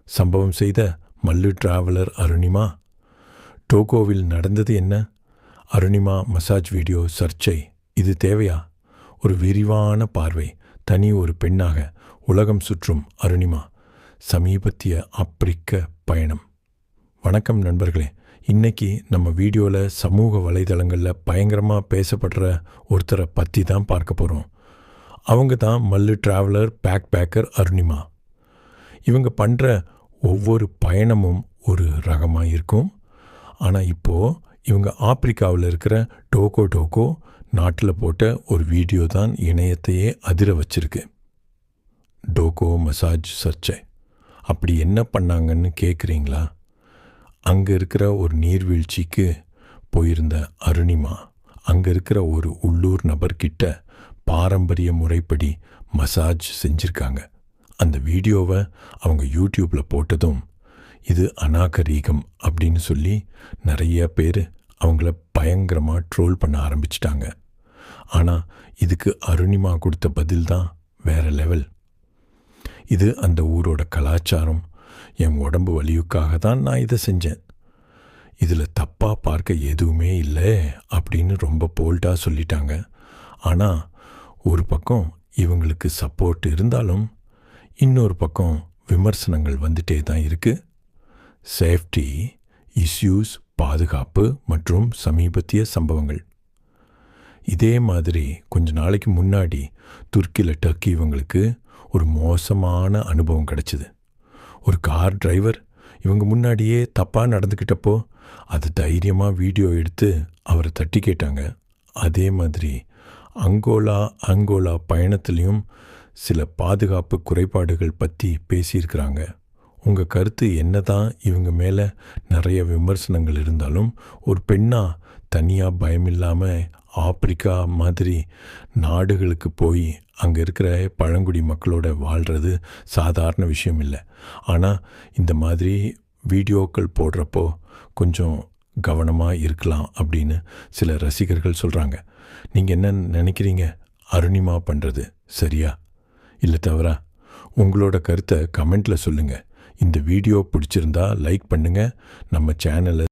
சம்பவம் செய்த மல்லு டிராவலர் அருணிமா. டோகோவில் நடந்தது என்ன? அருணிமா மசாஜ் வீடியோ சர்ச்சை. இது தேவையா? ஒரு விரிவான பார்வை. தனி ஒரு பெண்ணாக உலகம் சுற்றும் அருணிமா. சமீபத்திய ஆப்பிரிக்க பயணம். வணக்கம் நண்பர்களே. இன்னைக்கு நம்ம வீடியோவில் சமூக வலைதளங்களில் பயங்கரமாக பேசப்படுற ஒருத்தரை பற்றி தான் பார்க்க போகிறோம். அவங்க தான் மல்லு டிராவலர் பேக்கர் அருணிமா. இவங்க பண்ணுற ஒவ்வொரு பயணமும் ஒரு ரகமாக இருக்கும். ஆனால் இப்போது இவங்க ஆப்பிரிக்காவில் இருக்கிற டோகோ நாட்டில் போட்ட ஒரு வீடியோ தான் இணையத்தையே அதிர வச்சிருக்கு. டோகோ மசாஜ் சர்ச்சை. அப்படி என்ன பண்ணாங்கன்னு கேட்குறீங்களா? அங்கே இருக்கிற ஒரு நீர்வீழ்ச்சிக்கு போயிருந்த அருணிமா அங்கே இருக்கிற ஒரு உள்ளூர் நபர்கிட்ட பாரம்பரிய முறைப்படி மசாஜ் செஞ்சுருக்காங்க. அந்த வீடியோவை அவங்க யூடியூப்பில் போட்டதும் இது அநாகரீகம் அப்படின்னு சொல்லி நிறைய பேர் அவங்கள பயங்கரமாக ட்ரோல் பண்ண ஆரம்பிச்சிட்டாங்க. ஆனால் இதுக்கு அருணிமா கொடுத்த பதில் தான் வேறு லெவல். இது அந்த ஊரோட கலாச்சாரம், என் உடம்பு வலியுக்காக தான் நான் இதை செஞ்சேன், இதில் தப்பாக பார்க்க எதுவுமே இல்லை அப்படின்னு ரொம்ப போல்டாக சொல்லிட்டாங்க. ஆனால் ஒரு பக்கம் இவங்களுக்கு சப்போர்ட் இருந்தாலும் இன்னொரு பக்கம் விமர்சனங்கள் வந்துட்டே தான் இருக்குது. சேஃப்டி இஷ்யூஸ், பாதுகாப்பு மற்றும் சமீபத்திய சம்பவங்கள். இதே மாதிரி கொஞ்ச நாளைக்கு முன்னாடி துருக்கியில் டர்க்கி இவங்களுக்கு ஒரு மோசமான அனுபவம் கிடச்சிது. ஒரு கார் டிரைவர் இவங்க முன்னாடியே தப்பாக நடந்துக்கிட்டப்போ அது தைரியமாக வீடியோ எடுத்து அவரை தட்டி கேட்டாங்க. அதே மாதிரி அங்கோலா பயணத்துலேயும் சில பாதுகாப்பு குறைபாடுகள் பற்றி பேசியிருக்கிறாங்க. உங்கள் கருத்து என்ன தான் இவங்க மேலே நிறைய விமர்சனங்கள் இருந்தாலும் ஒரு பெண்ணாக தனியாக பயமில்லாமல் ஆப்பிரிக்கா மாதிரி நாடுகளுக்கு போய் அங்கே இருக்கிற பழங்குடி மக்களோட வாழ்கிறது சாதாரண விஷயம் இல்லை. ஆனால் இந்த மாதிரி வீடியோக்கள் போடுறப்போ கொஞ்சம் கவனமாக இருக்கலாம் அப்படின்னு சில ரசிகர்கள் சொல்கிறாங்க. நீங்கள் என்ன நினைக்கிறீங்க? அருணிமா பண்ணுறது சரியா இல்லை தவறா? உங்களோட கருத்தை கமெண்ட்டில் சொல்லுங்கள். இந்த வீடியோ பிடிச்சிருந்தா லைக் பண்ணுங்கள். நம்ம சேனலை